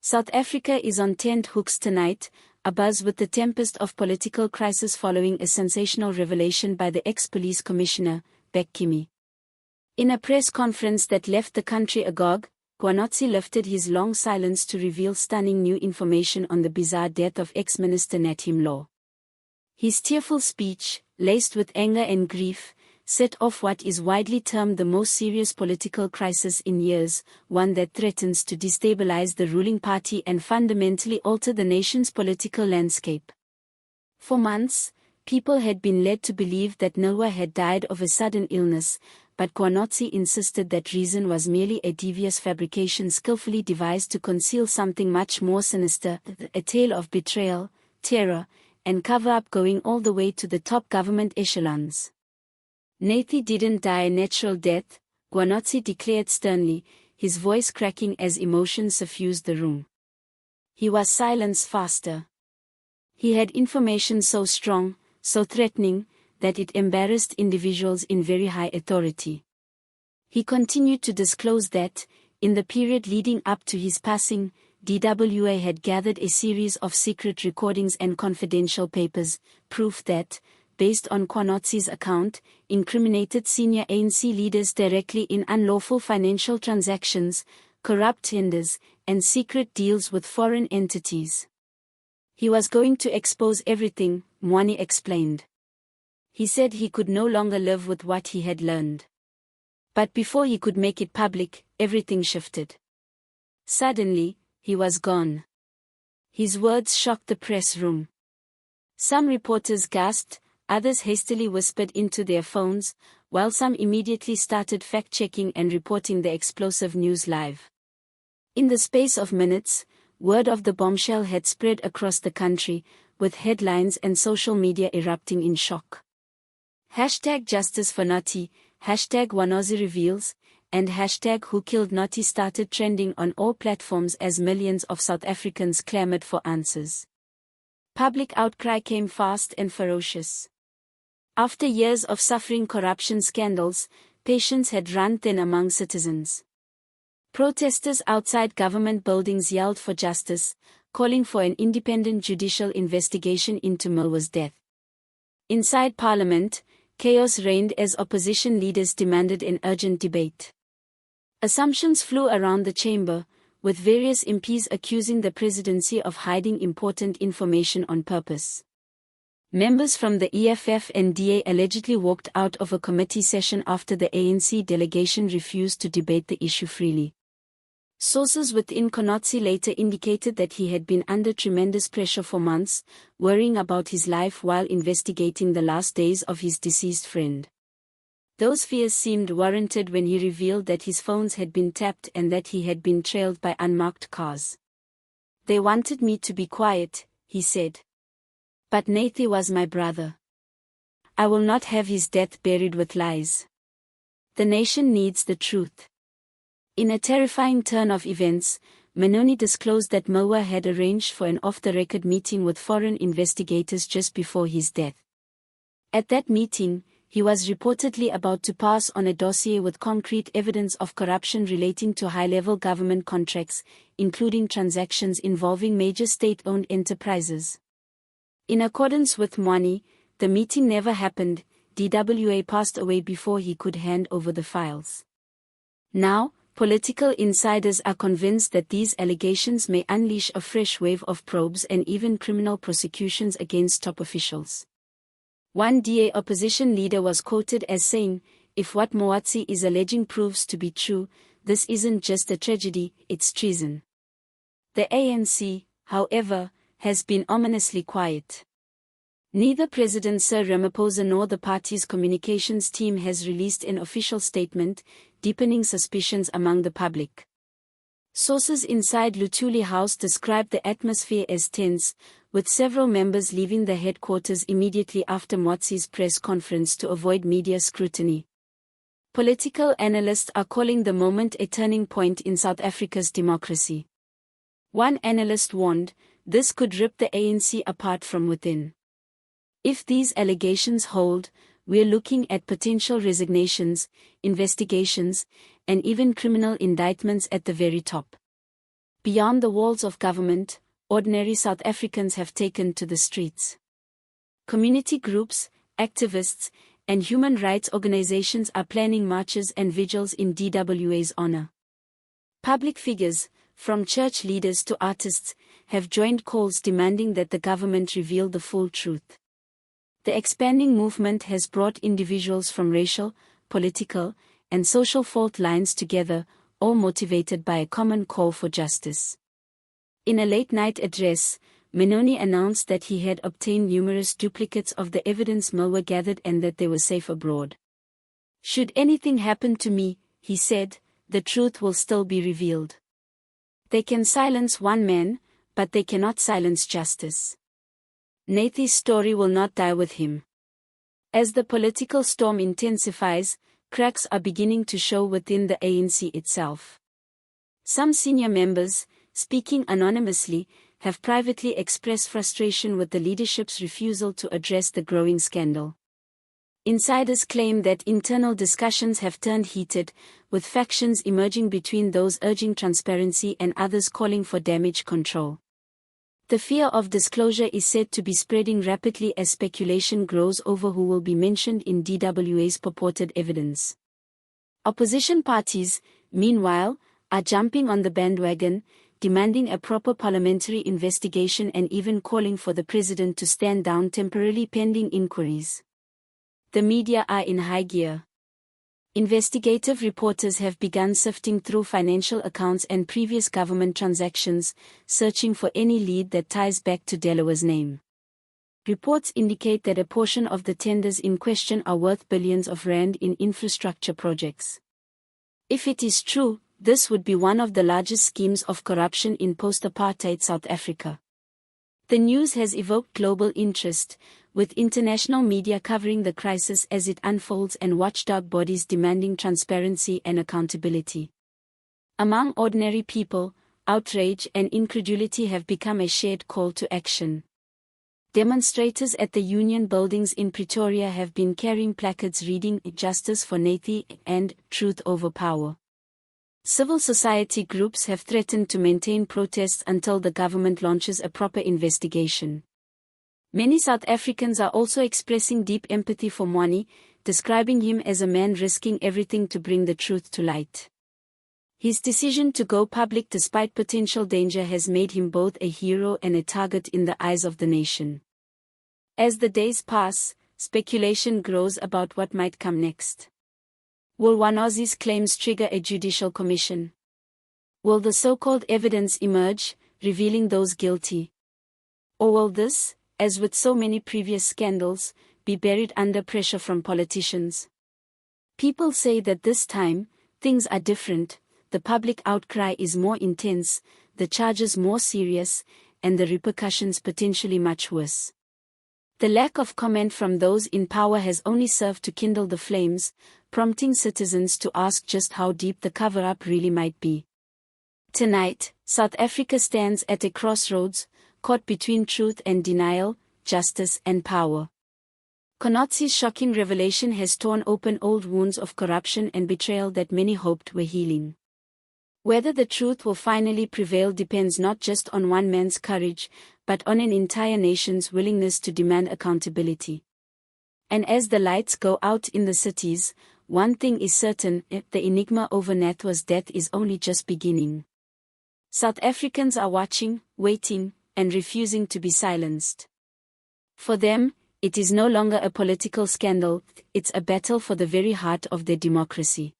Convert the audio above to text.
South Africa is on tenterhooks tonight, abuzz with the tempest of political crisis following a sensational revelation by the ex-police commissioner, Mkhwanazi. In a press conference that left the country agog, Mkhwanazi lifted his long silence to reveal stunning new information on the bizarre death of ex-minister Nathi Mthethwa. His tearful speech, laced with anger and grief, set off what is widely termed the most serious political crisis in years, one that threatens to destabilize the ruling party and fundamentally alter the nation's political landscape. For months, people had been led to believe that Mthethwa had died of a sudden illness, but Mkhwanazi insisted that reason was merely a devious fabrication skillfully devised to conceal something much more sinister, a tale of betrayal, terror, and cover-up going all the way to the top government echelons. Nathi didn't die a natural death, Mkhwanazi declared sternly, his voice cracking as emotion suffused the room. He was silenced faster. He had information so strong, so threatening, that it embarrassed individuals in very high authority. He continued to disclose that, in the period leading up to his passing, DWA had gathered a series of secret recordings and confidential papers, proof that, based on Mkhwanazi's account, incriminated senior ANC leaders directly in unlawful financial transactions, corrupt tenders, and secret deals with foreign entities. He was going to expose everything, Mkhwanazi explained. He said he could no longer live with what he had learned. But before he could make it public, everything shifted. Suddenly, he was gone. His words shocked the press room. Some reporters gasped, others hastily whispered into their phones, while some immediately started fact-checking and reporting the explosive news live. In the space of minutes, word of the bombshell had spread across the country, with headlines and social media erupting in shock. #Justice for Nathi, #Mkhwanazi reveals, and #Who Killed Nathi started trending on all platforms as millions of South Africans clamored for answers. Public outcry came fast and ferocious. After years of suffering corruption scandals, patience had run thin among citizens. Protesters outside government buildings yelled for justice, calling for an independent judicial investigation into Mthethwa's death. Inside Parliament, chaos reigned as opposition leaders demanded an urgent debate. Assumptions flew around the chamber, with various MPs accusing the presidency of hiding important information on purpose. Members from the EFF and DA allegedly walked out of a committee session after the ANC delegation refused to debate the issue freely. Sources within Mkhwanazi later indicated that he had been under tremendous pressure for months, worrying about his life while investigating the last days of his deceased friend. Those fears seemed warranted when he revealed that his phones had been tapped and that he had been trailed by unmarked cars. "They wanted me to be quiet," he said. "But Nathi was my brother. I will not have his death buried with lies. The nation needs the truth." In a terrifying turn of events, Mkhwanazi disclosed that Mthethwa had arranged for an off-the-record meeting with foreign investigators just before his death. At that meeting, he was reportedly about to pass on a dossier with concrete evidence of corruption relating to high-level government contracts, including transactions involving major state-owned enterprises. In accordance with Mkhwanazi, the meeting never happened. DWA passed away before he could hand over the files. Now, political insiders are convinced that these allegations may unleash a fresh wave of probes and even criminal prosecutions against top officials. One DA opposition leader was quoted as saying, "If what Mkhwanazi is alleging proves to be true, this isn't just a tragedy, it's treason." The ANC, however, has been ominously quiet. Neither President Cyril Ramaphosa nor the party's communications team has released an official statement, deepening suspicions among the public. Sources inside Luthuli House described the atmosphere as tense, with several members leaving the headquarters immediately after Mkhwanazi's press conference to avoid media scrutiny. Political analysts are calling the moment a turning point in South Africa's democracy. One analyst warned, this could rip the ANC apart from within. If these allegations hold, we're looking at potential resignations, investigations, and even criminal indictments at the very top. Beyond the walls of government, ordinary South Africans have taken to the streets. Community groups, activists, and human rights organizations are planning marches and vigils in DWA's honor. Public figures, from church leaders to artists, have joined calls demanding that the government reveal the full truth. The expanding movement has brought individuals from racial, political, and social fault lines together, all motivated by a common call for justice. In a late-night address, Mkhwanazi announced that he had obtained numerous duplicates of the evidence were gathered and that they were safe abroad. "Should anything happen to me," he said, "the truth will still be revealed. They can silence one man, but they cannot silence justice. Nathi's story will not die with him." As the political storm intensifies, cracks are beginning to show within the ANC itself. Some senior members, speaking anonymously, have privately expressed frustration with the leadership's refusal to address the growing scandal. Insiders claim that internal discussions have turned heated, with factions emerging between those urging transparency and others calling for damage control. The fear of disclosure is said to be spreading rapidly as speculation grows over who will be mentioned in DWA's purported evidence. Opposition parties, meanwhile, are jumping on the bandwagon, demanding a proper parliamentary investigation and even calling for the president to stand down temporarily pending inquiries. The media are in high gear. Investigative reporters have begun sifting through financial accounts and previous government transactions, searching for any lead that ties back to Delaware's name. Reports indicate that a portion of the tenders in question are worth billions of rand in infrastructure projects. If it is true, this would be one of the largest schemes of corruption in post-apartheid South Africa. The news has evoked global interest, with international media covering the crisis as it unfolds and watchdog bodies demanding transparency and accountability. Among ordinary people, outrage and incredulity have become a shared call to action. Demonstrators at the union buildings in Pretoria have been carrying placards reading "Justice for Nathi" and "Truth over Power." Civil society groups have threatened to maintain protests until the government launches a proper investigation. Many South Africans are also expressing deep empathy for Mkhwanazi, describing him as a man risking everything to bring the truth to light. His decision to go public despite potential danger has made him both a hero and a target in the eyes of the nation. As the days pass, speculation grows about what might come next. Will Mkhwanazi's claims trigger a judicial commission? Will the so-called evidence emerge, revealing those guilty? Or will this, as with so many previous scandals, be buried under pressure from politicians? People say that this time, things are different, the public outcry is more intense, the charges more serious, and the repercussions potentially much worse. The lack of comment from those in power has only served to kindle the flames, prompting citizens to ask just how deep the cover-up really might be. Tonight, South Africa stands at a crossroads, caught between truth and denial, justice and power. Mkhwanazi's shocking revelation has torn open old wounds of corruption and betrayal that many hoped were healing. Whether the truth will finally prevail depends not just on one man's courage, but on an entire nation's willingness to demand accountability. And as the lights go out in the cities, one thing is certain: the enigma over Mthethwa's death is only just beginning. South Africans are watching, waiting, and refusing to be silenced. For them, it is no longer a political scandal, it's a battle for the very heart of their democracy.